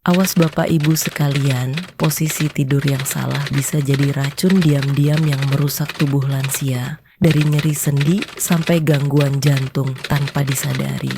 Awas Bapak Ibu sekalian, posisi tidur yang salah bisa jadi racun diam-diam yang merusak tubuh lansia, dari nyeri sendi sampai gangguan jantung tanpa disadari.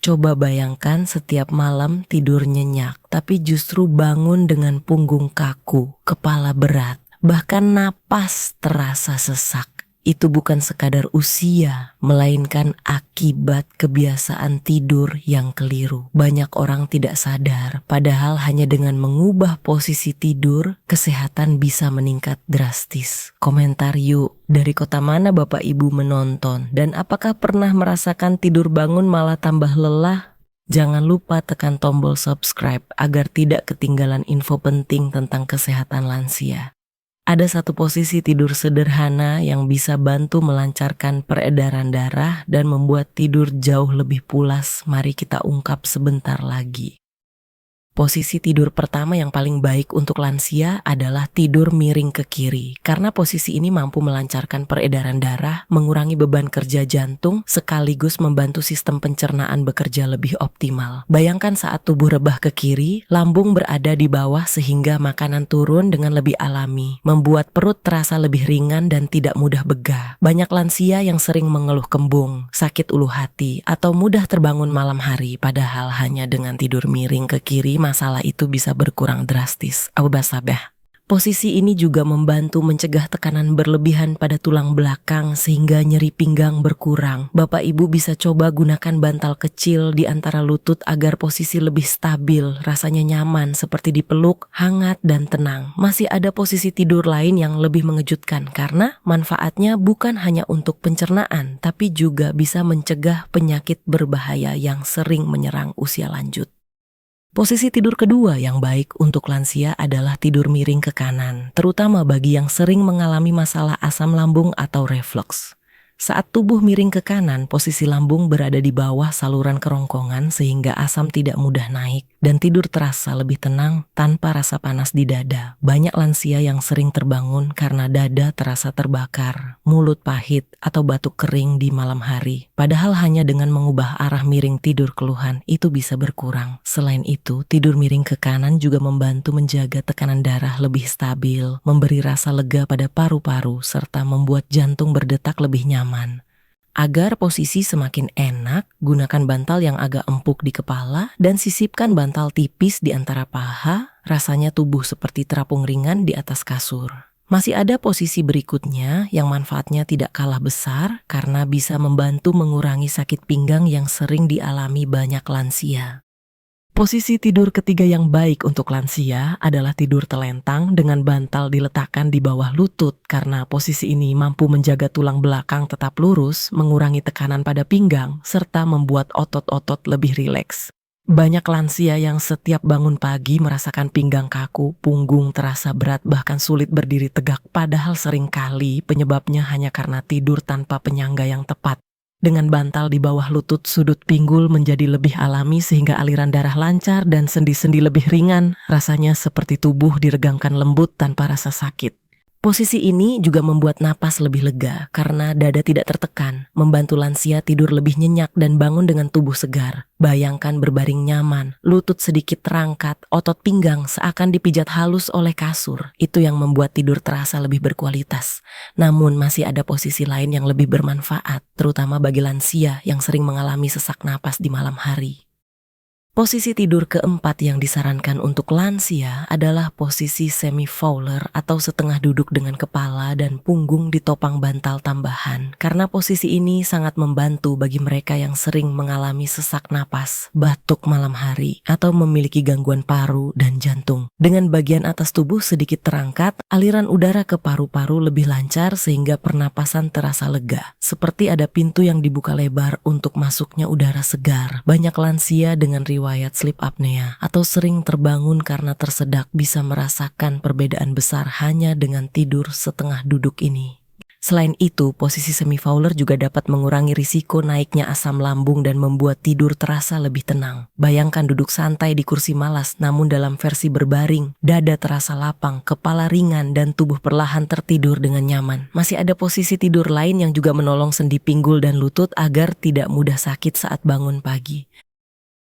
Coba bayangkan setiap malam tidur nyenyak, tapi justru bangun dengan punggung kaku, kepala berat, bahkan napas terasa sesak. Itu bukan sekadar usia, melainkan akibat kebiasaan tidur yang keliru. Banyak orang tidak sadar, padahal hanya dengan mengubah posisi tidur, kesehatan bisa meningkat drastis. Komentar yuk, dari kota mana Bapak Ibu menonton? Dan apakah pernah merasakan tidur bangun malah tambah lelah? Jangan lupa tekan tombol subscribe agar tidak ketinggalan info penting tentang kesehatan lansia. Ada satu posisi tidur sederhana yang bisa bantu melancarkan peredaran darah dan membuat tidur jauh lebih pulas. Mari kita ungkap sebentar lagi. Posisi tidur pertama yang paling baik untuk lansia adalah tidur miring ke kiri, karena posisi ini mampu melancarkan peredaran darah, mengurangi beban kerja jantung, sekaligus membantu sistem pencernaan bekerja lebih optimal. Bayangkan saat tubuh rebah ke kiri, lambung berada di bawah sehingga makanan turun dengan lebih alami, membuat perut terasa lebih ringan dan tidak mudah begah. Banyak lansia yang sering mengeluh kembung, sakit ulu hati, atau mudah terbangun malam hari, padahal hanya dengan tidur miring ke kiri, masalah itu bisa berkurang drastis. Sabah. Posisi ini juga membantu mencegah tekanan berlebihan pada tulang belakang sehingga nyeri pinggang berkurang. Bapak Ibu bisa coba gunakan bantal kecil di antara lutut agar posisi lebih stabil, rasanya nyaman seperti dipeluk, hangat dan tenang. Masih ada posisi tidur lain yang lebih mengejutkan karena manfaatnya bukan hanya untuk pencernaan, tapi juga bisa mencegah penyakit berbahaya yang sering menyerang usia lanjut. Posisi tidur kedua yang baik untuk lansia adalah tidur miring ke kanan, terutama bagi yang sering mengalami masalah asam lambung atau reflux. Saat tubuh miring ke kanan, posisi lambung berada di bawah saluran kerongkongan sehingga asam tidak mudah naik dan tidur terasa lebih tenang tanpa rasa panas di dada. Banyak lansia yang sering terbangun karena dada terasa terbakar, mulut pahit, atau batuk kering di malam hari. Padahal hanya dengan mengubah arah miring tidur keluhan itu bisa berkurang. Selain itu, tidur miring ke kanan juga membantu menjaga tekanan darah lebih stabil, memberi rasa lega pada paru-paru, serta membuat jantung berdetak lebih nyaman. Agar posisi semakin enak, gunakan bantal yang agak empuk di kepala dan sisipkan bantal tipis di antara paha, rasanya tubuh seperti terapung ringan di atas kasur. Masih ada posisi berikutnya yang manfaatnya tidak kalah besar karena bisa membantu mengurangi sakit pinggang yang sering dialami banyak lansia. Posisi tidur ketiga yang baik untuk lansia adalah tidur telentang dengan bantal diletakkan di bawah lutut karena posisi ini mampu menjaga tulang belakang tetap lurus, mengurangi tekanan pada pinggang, serta membuat otot-otot lebih rileks. Banyak lansia yang setiap bangun pagi merasakan pinggang kaku, punggung terasa berat, bahkan sulit berdiri tegak, padahal seringkali penyebabnya hanya karena tidur tanpa penyangga yang tepat. Dengan bantal di bawah lutut, sudut pinggul menjadi lebih alami sehingga aliran darah lancar dan sendi-sendi lebih ringan. Rasanya seperti tubuh diregangkan lembut tanpa rasa sakit. Posisi ini juga membuat napas lebih lega karena dada tidak tertekan, membantu lansia tidur lebih nyenyak dan bangun dengan tubuh segar. Bayangkan berbaring nyaman, lutut sedikit terangkat, otot pinggang seakan dipijat halus oleh kasur. Itu yang membuat tidur terasa lebih berkualitas. Namun masih ada posisi lain yang lebih bermanfaat, terutama bagi lansia yang sering mengalami sesak napas di malam hari. Posisi tidur keempat yang disarankan untuk lansia adalah posisi semi-fowler atau setengah duduk dengan kepala dan punggung ditopang bantal tambahan. Karena posisi ini sangat membantu bagi mereka yang sering mengalami sesak napas, batuk malam hari, atau memiliki gangguan paru dan jantung. Dengan bagian atas tubuh sedikit terangkat, aliran udara ke paru-paru lebih lancar sehingga pernapasan terasa lega. Seperti ada pintu yang dibuka lebar untuk masuknya udara segar. Banyak lansia dengan riwayat sleep apnea atau sering terbangun karena tersedak bisa merasakan perbedaan besar hanya dengan tidur setengah duduk ini. Selain itu, posisi semi-fowler juga dapat mengurangi risiko naiknya asam lambung dan membuat tidur terasa lebih tenang. Bayangkan duduk santai di kursi malas, namun dalam versi berbaring, dada terasa lapang, kepala ringan, dan tubuh perlahan tertidur dengan nyaman. Masih ada posisi tidur lain yang juga menolong sendi pinggul dan lutut agar tidak mudah sakit saat bangun pagi.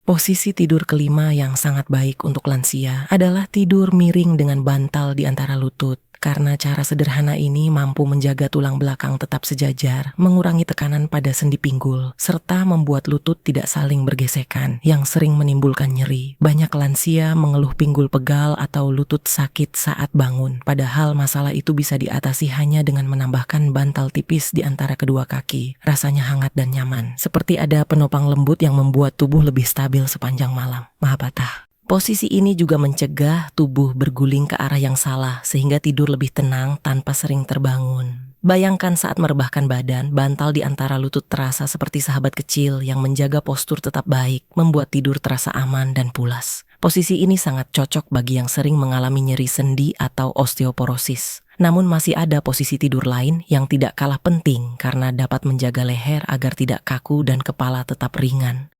Posisi tidur kelima yang sangat baik untuk lansia adalah tidur miring dengan bantal di antara lutut. Karena cara sederhana ini mampu menjaga tulang belakang tetap sejajar, mengurangi tekanan pada sendi pinggul, serta membuat lutut tidak saling bergesekan yang sering menimbulkan nyeri. Banyak lansia mengeluh pinggul pegal atau lutut sakit saat bangun, padahal masalah itu bisa diatasi hanya dengan menambahkan bantal tipis di antara kedua kaki. Rasanya hangat dan nyaman, seperti ada penopang lembut yang membuat tubuh lebih stabil sepanjang malam. Mahabatha. Posisi ini juga mencegah tubuh berguling ke arah yang salah sehingga tidur lebih tenang tanpa sering terbangun. Bayangkan saat merebahkan badan, bantal di antara lutut terasa seperti sahabat kecil yang menjaga postur tetap baik, membuat tidur terasa aman dan pulas. Posisi ini sangat cocok bagi yang sering mengalami nyeri sendi atau osteoporosis. Namun masih ada posisi tidur lain yang tidak kalah penting karena dapat menjaga leher agar tidak kaku dan kepala tetap ringan.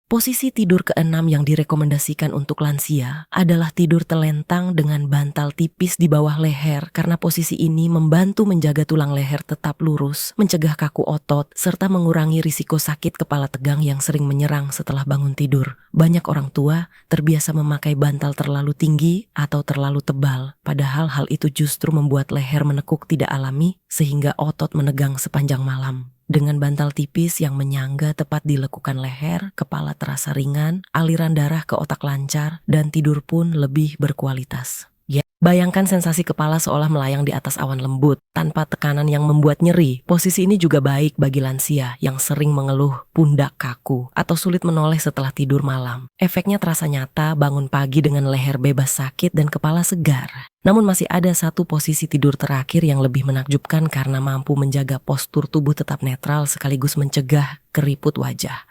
Posisi tidur keenam yang direkomendasikan untuk lansia adalah tidur telentang dengan bantal tipis di bawah leher karena posisi ini membantu menjaga tulang leher tetap lurus, mencegah kaku otot, serta mengurangi risiko sakit kepala tegang yang sering menyerang setelah bangun tidur. Banyak orang tua terbiasa memakai bantal terlalu tinggi atau terlalu tebal, padahal hal itu justru membuat leher menekuk tidak alami sehingga otot menegang sepanjang malam. Dengan bantal tipis yang menyangga tepat di lekukan leher, kepala terasa ringan, aliran darah ke otak lancar, dan tidur pun lebih berkualitas. Ya, bayangkan sensasi kepala seolah melayang di atas awan lembut, tanpa tekanan yang membuat nyeri. Posisi ini juga baik bagi lansia yang sering mengeluh pundak kaku atau sulit menoleh setelah tidur malam. Efeknya terasa nyata, bangun pagi dengan leher bebas sakit dan kepala segar. Namun masih ada satu posisi tidur terakhir yang lebih menakjubkan karena mampu menjaga postur tubuh tetap netral sekaligus mencegah keriput wajah.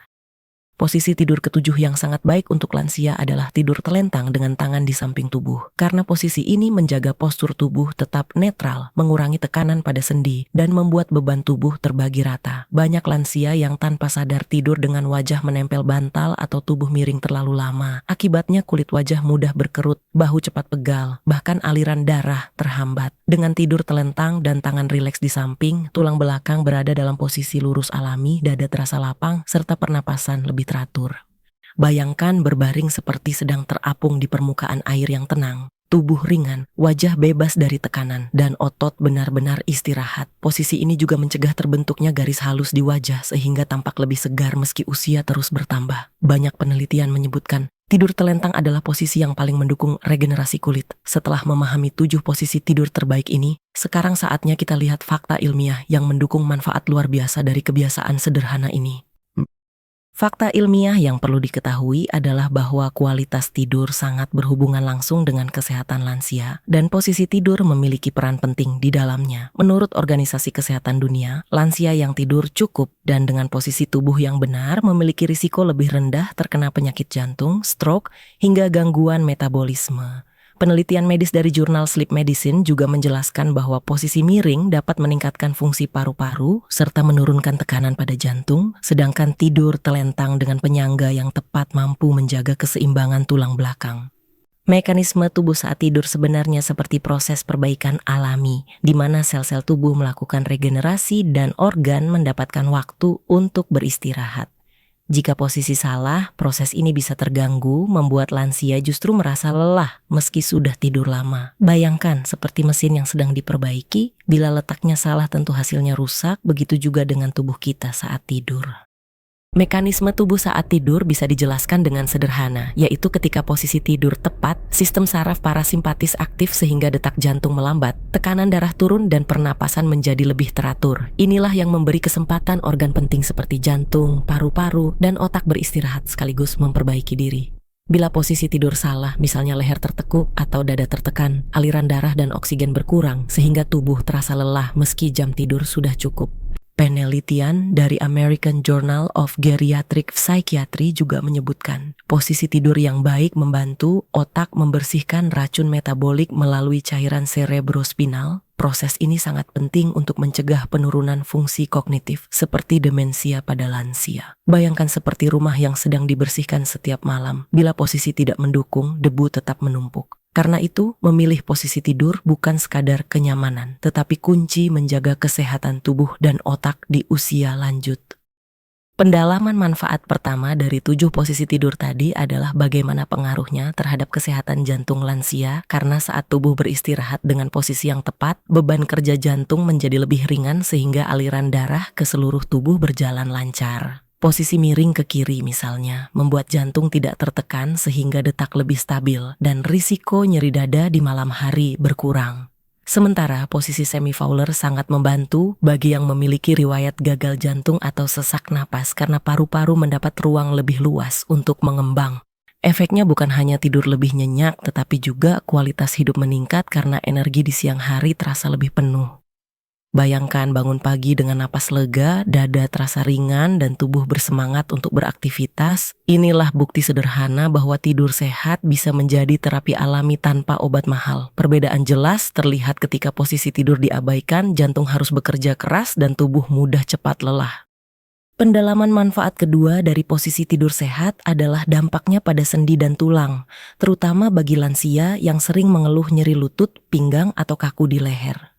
Posisi tidur ketujuh yang sangat baik untuk lansia adalah tidur telentang dengan tangan di samping tubuh. Karena posisi ini menjaga postur tubuh tetap netral, mengurangi tekanan pada sendi, dan membuat beban tubuh terbagi rata. Banyak lansia yang tanpa sadar tidur dengan wajah menempel bantal atau tubuh miring terlalu lama. Akibatnya kulit wajah mudah berkerut, bahu cepat pegal, bahkan aliran darah terhambat. Dengan tidur telentang dan tangan rileks di samping, tulang belakang berada dalam posisi lurus alami, dada terasa lapang, serta pernapasan lebih teratur. Bayangkan berbaring seperti sedang terapung di permukaan air yang tenang. Tubuh ringan, wajah bebas dari tekanan, dan otot benar-benar istirahat. Posisi ini juga mencegah terbentuknya garis halus di wajah sehingga tampak lebih segar meski usia terus bertambah. Banyak penelitian menyebutkan tidur telentang adalah posisi yang paling mendukung regenerasi kulit. Setelah memahami 7 posisi tidur terbaik ini, sekarang saatnya kita lihat fakta ilmiah yang mendukung manfaat luar biasa dari kebiasaan sederhana ini. Fakta ilmiah yang perlu diketahui adalah bahwa kualitas tidur sangat berhubungan langsung dengan kesehatan lansia dan posisi tidur memiliki peran penting di dalamnya. Menurut Organisasi Kesehatan Dunia, lansia yang tidur cukup dan dengan posisi tubuh yang benar memiliki risiko lebih rendah terkena penyakit jantung, stroke, hingga gangguan metabolisme. Penelitian medis dari jurnal Sleep Medicine juga menjelaskan bahwa posisi miring dapat meningkatkan fungsi paru-paru serta menurunkan tekanan pada jantung, sedangkan tidur telentang dengan penyangga yang tepat mampu menjaga keseimbangan tulang belakang. Mekanisme tubuh saat tidur sebenarnya seperti proses perbaikan alami, di mana sel-sel tubuh melakukan regenerasi dan organ mendapatkan waktu untuk beristirahat. Jika posisi salah, proses ini bisa terganggu, membuat lansia justru merasa lelah meski sudah tidur lama. Bayangkan seperti mesin yang sedang diperbaiki, bila letaknya salah tentu hasilnya rusak, begitu juga dengan tubuh kita saat tidur. Mekanisme tubuh saat tidur bisa dijelaskan dengan sederhana, yaitu ketika posisi tidur tepat, sistem saraf parasimpatis aktif sehingga detak jantung melambat, tekanan darah turun dan pernapasan menjadi lebih teratur. Inilah yang memberi kesempatan organ penting seperti jantung, paru-paru, dan otak beristirahat sekaligus memperbaiki diri. Bila posisi tidur salah, misalnya leher tertekuk atau dada tertekan, aliran darah dan oksigen berkurang sehingga tubuh terasa lelah meski jam tidur sudah cukup. Penelitian dari American Journal of Geriatric Psychiatry juga menyebutkan posisi tidur yang baik membantu otak membersihkan racun metabolik melalui cairan cerebrospinal. Proses ini sangat penting untuk mencegah penurunan fungsi kognitif seperti demensia pada lansia. Bayangkan seperti rumah yang sedang dibersihkan setiap malam. Bila posisi tidak mendukung, debu tetap menumpuk. Karena itu, memilih posisi tidur bukan sekadar kenyamanan, tetapi kunci menjaga kesehatan tubuh dan otak di usia lanjut. Pendalaman manfaat pertama dari 7 posisi tidur tadi adalah bagaimana pengaruhnya terhadap kesehatan jantung lansia, karena saat tubuh beristirahat dengan posisi yang tepat, beban kerja jantung menjadi lebih ringan sehingga aliran darah ke seluruh tubuh berjalan lancar. Posisi miring ke kiri misalnya, membuat jantung tidak tertekan sehingga detak lebih stabil dan risiko nyeri dada di malam hari berkurang. Sementara posisi semi-Fowler sangat membantu bagi yang memiliki riwayat gagal jantung atau sesak napas karena paru-paru mendapat ruang lebih luas untuk mengembang. Efeknya bukan hanya tidur lebih nyenyak, tetapi juga kualitas hidup meningkat karena energi di siang hari terasa lebih penuh. Bayangkan bangun pagi dengan napas lega, dada terasa ringan, dan tubuh bersemangat untuk beraktivitas. Inilah bukti sederhana bahwa tidur sehat bisa menjadi terapi alami tanpa obat mahal. Perbedaan jelas terlihat ketika posisi tidur diabaikan, jantung harus bekerja keras, dan tubuh mudah cepat lelah. Pendalaman manfaat kedua dari posisi tidur sehat adalah dampaknya pada sendi dan tulang, terutama bagi lansia yang sering mengeluh nyeri lutut, pinggang, atau kaku di leher.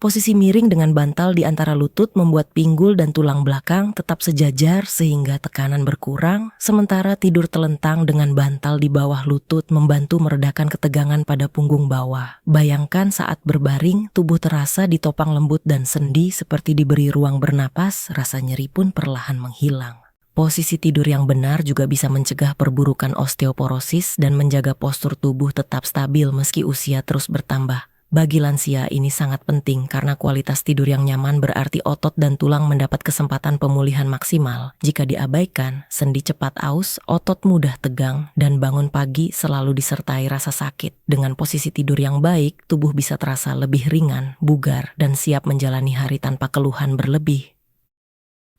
Posisi miring dengan bantal di antara lutut membuat pinggul dan tulang belakang tetap sejajar sehingga tekanan berkurang, sementara tidur telentang dengan bantal di bawah lutut membantu meredakan ketegangan pada punggung bawah. Bayangkan saat berbaring, tubuh terasa ditopang lembut dan sendi seperti diberi ruang bernapas, rasa nyeri pun perlahan menghilang. Posisi tidur yang benar juga bisa mencegah perburukan osteoporosis dan menjaga postur tubuh tetap stabil meski usia terus bertambah. Bagi lansia ini sangat penting karena kualitas tidur yang nyaman berarti otot dan tulang mendapat kesempatan pemulihan maksimal. Jika diabaikan, sendi cepat aus, otot mudah tegang, dan bangun pagi selalu disertai rasa sakit. Dengan posisi tidur yang baik, tubuh bisa terasa lebih ringan, bugar, dan siap menjalani hari tanpa keluhan berlebih.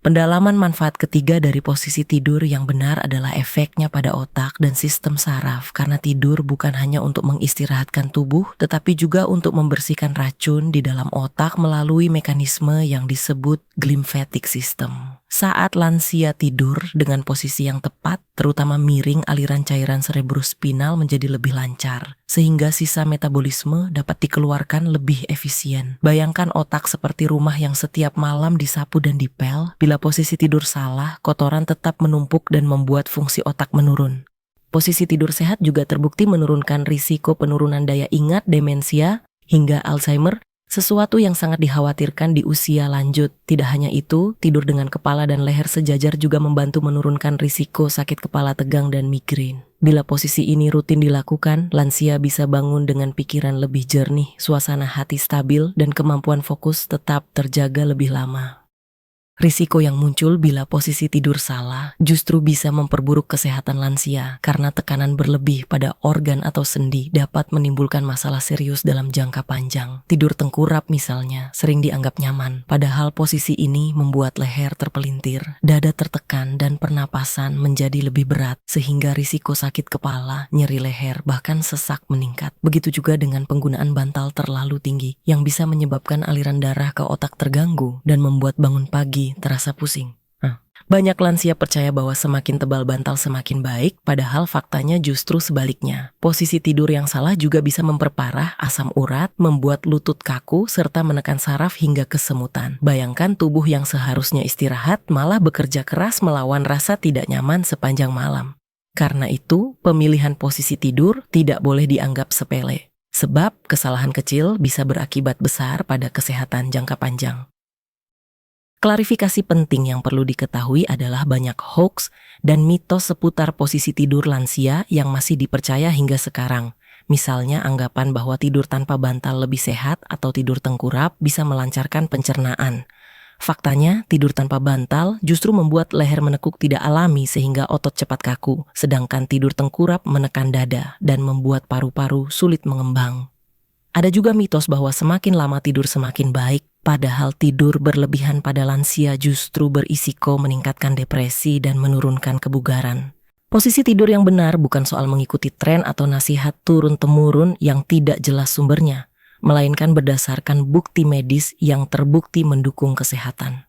Pendalaman manfaat ketiga dari posisi tidur yang benar adalah efeknya pada otak dan sistem saraf, karena tidur bukan hanya untuk mengistirahatkan tubuh, tetapi juga untuk membersihkan racun di dalam otak melalui mekanisme yang disebut glymphatic system. Saat lansia tidur dengan posisi yang tepat, terutama miring, aliran cairan cerebrospinal menjadi lebih lancar, sehingga sisa metabolisme dapat dikeluarkan lebih efisien. Bayangkan otak seperti rumah yang setiap malam disapu dan dipel. Bila posisi tidur salah, kotoran tetap menumpuk dan membuat fungsi otak menurun. Posisi tidur sehat juga terbukti menurunkan risiko penurunan daya ingat, demensia, hingga Alzheimer, sesuatu yang sangat dikhawatirkan di usia lanjut. Tidak hanya itu, tidur dengan kepala dan leher sejajar juga membantu menurunkan risiko sakit kepala tegang dan migrain. Bila posisi ini rutin dilakukan, lansia bisa bangun dengan pikiran lebih jernih, suasana hati stabil, dan kemampuan fokus tetap terjaga lebih lama. Risiko yang muncul bila posisi tidur salah justru bisa memperburuk kesehatan lansia karena tekanan berlebih pada organ atau sendi dapat menimbulkan masalah serius dalam jangka panjang. Tidur tengkurap misalnya sering dianggap nyaman, padahal posisi ini membuat leher terpelintir, dada tertekan, dan pernapasan menjadi lebih berat sehingga risiko sakit kepala, nyeri leher, bahkan sesak meningkat. Begitu juga dengan penggunaan bantal terlalu tinggi yang bisa menyebabkan aliran darah ke otak terganggu dan membuat bangun pagi terasa pusing. Banyak lansia percaya bahwa semakin tebal bantal semakin baik, padahal faktanya justru sebaliknya. Posisi tidur yang salah juga bisa memperparah asam urat, membuat lutut kaku, serta menekan saraf hingga kesemutan. Bayangkan tubuh yang seharusnya istirahat malah bekerja keras melawan rasa tidak nyaman sepanjang malam. Karena itu, pemilihan posisi tidur tidak boleh dianggap sepele. Sebab kesalahan kecil bisa berakibat besar pada kesehatan jangka panjang. Klarifikasi penting yang perlu diketahui adalah banyak hoax dan mitos seputar posisi tidur lansia yang masih dipercaya hingga sekarang. Misalnya anggapan bahwa tidur tanpa bantal lebih sehat atau tidur tengkurap bisa melancarkan pencernaan. Faktanya, tidur tanpa bantal justru membuat leher menekuk tidak alami sehingga otot cepat kaku, sedangkan tidur tengkurap menekan dada dan membuat paru-paru sulit mengembang. Ada juga mitos bahwa semakin lama tidur semakin baik, padahal tidur berlebihan pada lansia justru berisiko meningkatkan depresi dan menurunkan kebugaran. Posisi tidur yang benar bukan soal mengikuti tren atau nasihat turun-temurun yang tidak jelas sumbernya, melainkan berdasarkan bukti medis yang terbukti mendukung kesehatan.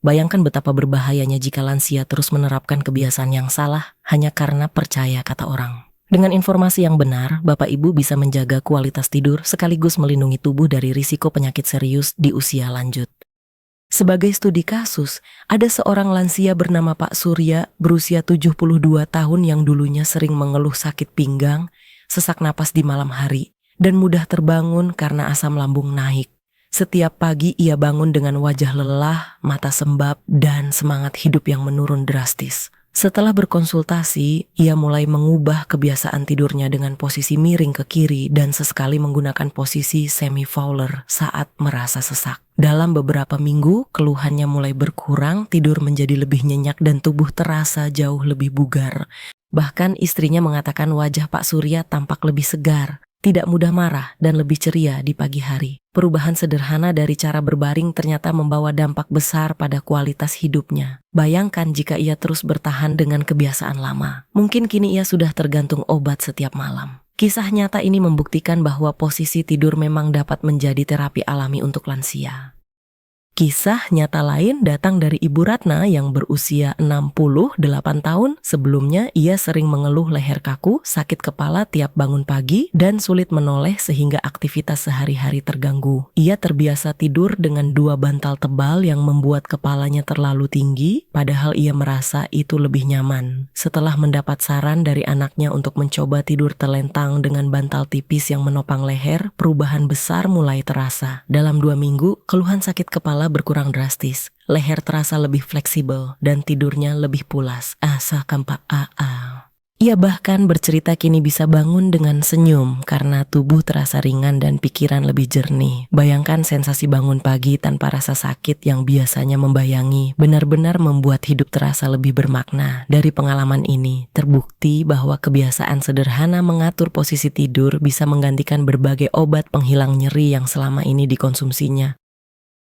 Bayangkan betapa berbahayanya jika lansia terus menerapkan kebiasaan yang salah hanya karena percaya kata orang. Dengan informasi yang benar, Bapak Ibu bisa menjaga kualitas tidur sekaligus melindungi tubuh dari risiko penyakit serius di usia lanjut. Sebagai studi kasus, ada seorang lansia bernama Pak Surya berusia 72 tahun yang dulunya sering mengeluh sakit pinggang, sesak napas di malam hari, dan mudah terbangun karena asam lambung naik. Setiap pagi ia bangun dengan wajah lelah, mata sembab, dan semangat hidup yang menurun drastis. Setelah berkonsultasi, ia mulai mengubah kebiasaan tidurnya dengan posisi miring ke kiri dan sesekali menggunakan posisi semi-fowler saat merasa sesak. Dalam beberapa minggu, keluhannya mulai berkurang, tidur menjadi lebih nyenyak dan tubuh terasa jauh lebih bugar. Bahkan istrinya mengatakan wajah Pak Surya tampak lebih segar, tidak mudah marah, dan lebih ceria di pagi hari. Perubahan sederhana dari cara berbaring ternyata membawa dampak besar pada kualitas hidupnya. Bayangkan jika ia terus bertahan dengan kebiasaan lama. Mungkin kini ia sudah tergantung obat setiap malam. Kisah nyata ini membuktikan bahwa posisi tidur memang dapat menjadi terapi alami untuk lansia. Kisah nyata lain datang dari Ibu Ratna yang berusia 68 tahun. Sebelumnya ia sering mengeluh leher kaku, sakit kepala tiap bangun pagi, dan sulit menoleh sehingga aktivitas sehari-hari terganggu. Ia terbiasa tidur dengan 2 bantal tebal yang membuat kepalanya terlalu tinggi, padahal ia merasa itu lebih nyaman. Setelah mendapat saran dari anaknya untuk mencoba tidur telentang dengan bantal tipis yang menopang leher, perubahan besar mulai terasa. Dalam 2 minggu, keluhan sakit kepala berkurang drastis, leher terasa lebih fleksibel, dan tidurnya lebih pulas. Asa kampak aa. Ia bahkan bercerita kini bisa bangun dengan senyum karena tubuh terasa ringan dan pikiran lebih jernih. Bayangkan sensasi bangun pagi tanpa rasa sakit yang biasanya membayangi, benar-benar membuat hidup terasa lebih bermakna. Dari pengalaman ini, terbukti bahwa kebiasaan sederhana mengatur posisi tidur bisa menggantikan berbagai obat penghilang nyeri yang selama ini dikonsumsinya.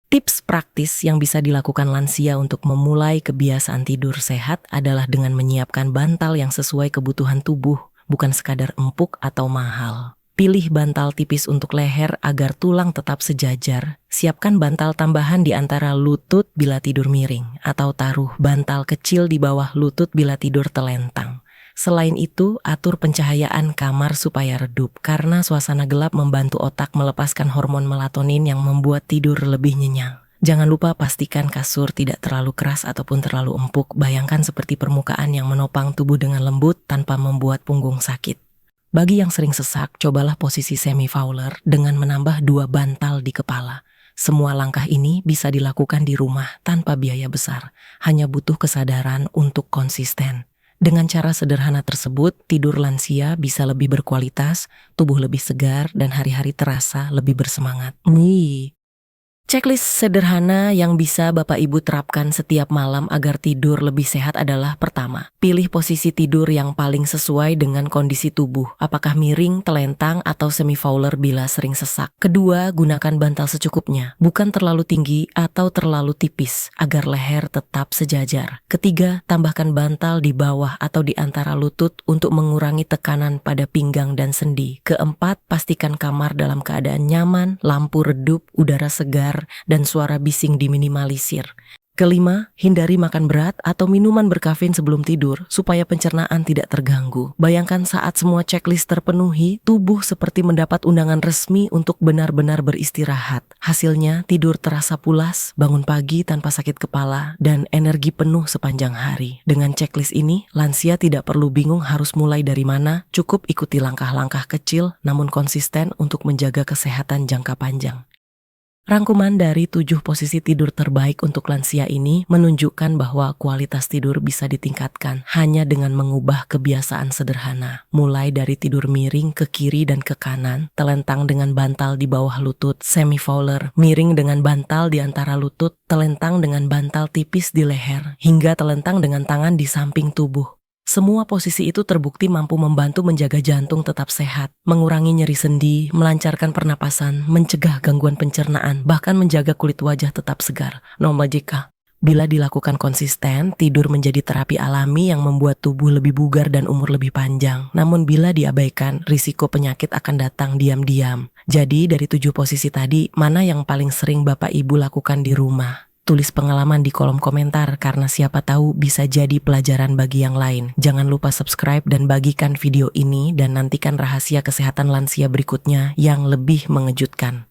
Tips praktis yang bisa dilakukan lansia untuk memulai kebiasaan tidur sehat adalah dengan menyiapkan bantal yang sesuai kebutuhan tubuh, bukan sekadar empuk atau mahal. Pilih bantal tipis untuk leher agar tulang tetap sejajar. Siapkan bantal tambahan di antara lutut bila tidur miring, atau taruh bantal kecil di bawah lutut bila tidur telentang. Selain itu, atur pencahayaan kamar supaya redup, karena suasana gelap membantu otak melepaskan hormon melatonin yang membuat tidur lebih nyenyak. Jangan lupa pastikan kasur tidak terlalu keras ataupun terlalu empuk. Bayangkan seperti permukaan yang menopang tubuh dengan lembut tanpa membuat punggung sakit. Bagi yang sering sesak, cobalah posisi semi-fowler dengan menambah 2 bantal di kepala. Semua langkah ini bisa dilakukan di rumah tanpa biaya besar, hanya butuh kesadaran untuk konsisten. Dengan cara sederhana tersebut, tidur lansia bisa lebih berkualitas, tubuh lebih segar, dan hari-hari terasa lebih bersemangat. Checklist sederhana yang bisa Bapak Ibu terapkan setiap malam agar tidur lebih sehat adalah: pertama, pilih posisi tidur yang paling sesuai dengan kondisi tubuh, apakah miring, telentang, atau semi-fowler bila sering sesak. Kedua, gunakan bantal secukupnya, bukan terlalu tinggi atau terlalu tipis, agar leher tetap sejajar. Ketiga, tambahkan bantal di bawah atau di antara lutut untuk mengurangi tekanan pada pinggang dan sendi. Keempat, pastikan kamar dalam keadaan nyaman, lampu redup, udara segar, dan suara bising diminimalisir. Kelima, hindari makan berat atau minuman berkafein sebelum tidur supaya pencernaan tidak terganggu. Bayangkan saat semua checklist terpenuhi, tubuh seperti mendapat undangan resmi untuk benar-benar beristirahat. Hasilnya, tidur terasa pulas, bangun pagi tanpa sakit kepala, dan energi penuh sepanjang hari. Dengan checklist ini, lansia tidak perlu bingung harus mulai dari mana, cukup ikuti langkah-langkah kecil namun konsisten untuk menjaga kesehatan jangka panjang. Rangkuman dari 7 posisi tidur terbaik untuk lansia ini menunjukkan bahwa kualitas tidur bisa ditingkatkan hanya dengan mengubah kebiasaan sederhana. Mulai dari tidur miring ke kiri dan ke kanan, telentang dengan bantal di bawah lutut, semi-fowler, miring dengan bantal di antara lutut, telentang dengan bantal tipis di leher, hingga telentang dengan tangan di samping tubuh. Semua posisi itu terbukti mampu membantu menjaga jantung tetap sehat, mengurangi nyeri sendi, melancarkan pernapasan, mencegah gangguan pencernaan, bahkan menjaga kulit wajah tetap segar. Nomor jika bila dilakukan konsisten, tidur menjadi terapi alami yang membuat tubuh lebih bugar dan umur lebih panjang. Namun bila diabaikan, risiko penyakit akan datang diam-diam. Jadi dari 7 posisi tadi, mana yang paling sering Bapak Ibu lakukan di rumah? Tulis pengalaman di kolom komentar karena siapa tahu bisa jadi pelajaran bagi yang lain. Jangan lupa subscribe dan bagikan video ini dan nantikan rahasia kesehatan lansia berikutnya yang lebih mengejutkan.